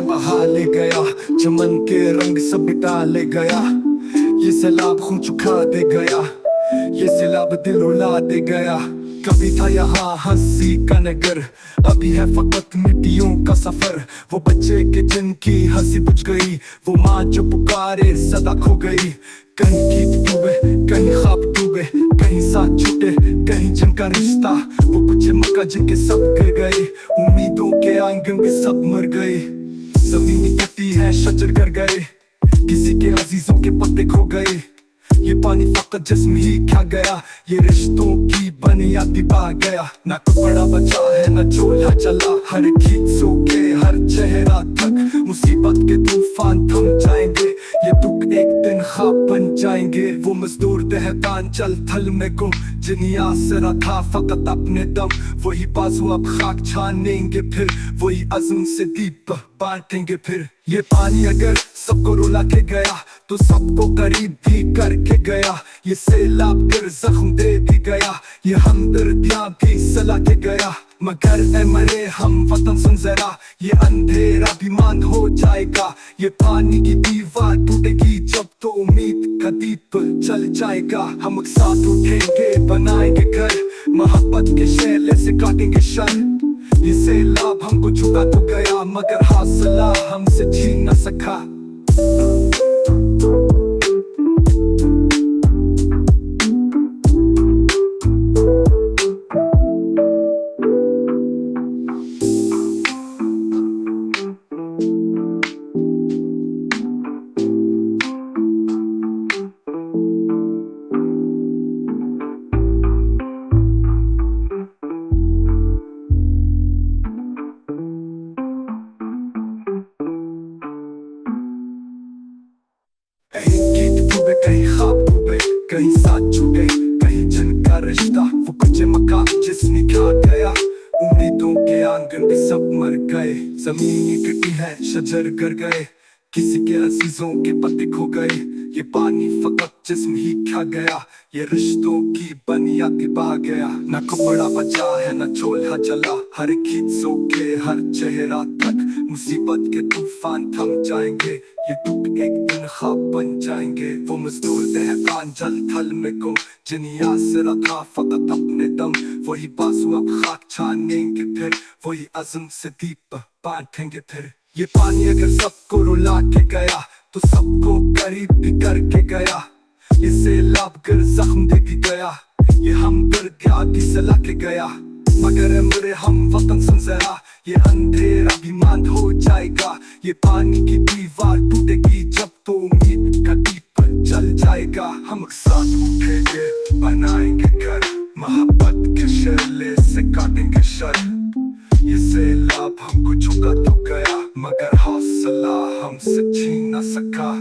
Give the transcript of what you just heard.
बहा ले गया, चमन के रंग सब मिटा ले गया। ये सैलाब खून चुका दे गया, ये सैलाब दिल रुला दे गया। कभी था यहाँ हंसी का नगर, अभी है फकत मिट्टियों का सफर। वो बच्चे के जिनकी हंसी बुझ गई, वो माँ जो पुकारे सदा खो गई। कहीं गीत डूबे, कहीं ख्वाब डूबे, कहीं साथ छूटे, कहीं जिनका रिश्ता। वो कुछ मक्का जिनके सब गिर गए, उम्मीदों के आंगन में सब मर गए। जमीन कटी है, शजर गर गए, किसी के अजीजों के पत्ते खो गए। ये पानी फकत जिस्म ही क्या गया, ये रिश्तों की बुनियाद बह गया। ना कपड़ा बचा है, ना चूल्हा चला, हर गीत सूखे, हर चेहरा थक। मुसीबत के तूफान थम जाएंगे, ये दुख एक दिन ख्वाब बन जाएंगे। वो मजदूर देहतान चल थल में गुम, जिन्हें आसरा था फकत अपने दम। वही बाजू अब खाक छानेंगे फिर, वही अज़्म से दीप बांटेंगे फिर। ये पानी अगर सबको रुला के गया, तो सबको करीब भी करके गया। ये सैलाब कर जख्म दे भी गया, ये हमदर्दियां भी सला के गया। मगर ए मरे हम वतन सुन जरा, ये अंधेरा भी मान हो जाएगा। ये पानी की दीवार टूटेगी जब, तो उम्मीद का दीप चल जाएगा। हम एक साथ उठेंगे, बनाएंगे घर, मोहब्बत के शैले से काटेंगे शर। ये सैलाब हमको झुका तो गया, मगर हौसला हमसे छीन न सका। कहीं गीत डूबे, कहीं ख्वाब डूबे, कहीं साथ छूटे, कहीं जिनका रिश्ता। वो कुछ मकान जिसने खा गया, उम्मीदों के आंगन भी सब मर गए। जमीन कटी है, शजर गर गए, किसी के अजीजों के पत्ते खो गए। ये पानी फकत जिस्म ही खा गया, ये रिश्तों की बुनियाद बह गया। ना कपड़ा बचा है, ना चूल्हा जला, हर गीत सूखे, हर चेहरा थक। मुसीबत के तूफान थम जाएंगे, ये दुख एक दिन ख्वाब बन जाएंगे। वो मजदूर देहकान जल थल में गुम, जिन्हें आसरा था फकत अपने दम। वही बाजू अब खाक छानेंगे फिर, वही अज़्म से दीप बांटेंगे फिर। ये पानी अगर सबको रुला के गया, तो सबको करीब भी करके गया। ये सैलाब गर जख्म दे भी गया, ये हमदर्दियां भी सला के गया। मगर मेरे हम वतन सुन जरा, ये अंधेरा भी मान हो जाएगा। ये पानी की दीवार टूटेगी जब, तो उम्मीद का दीप जल जाएगा। हम एक साथ उठेंगे, बनाएंगे घर, मोहब्बत के शैले से काटेंगे शर। ये सैलाब हमको झुका तो गया, मगर हौसला हमसे छीन न सका।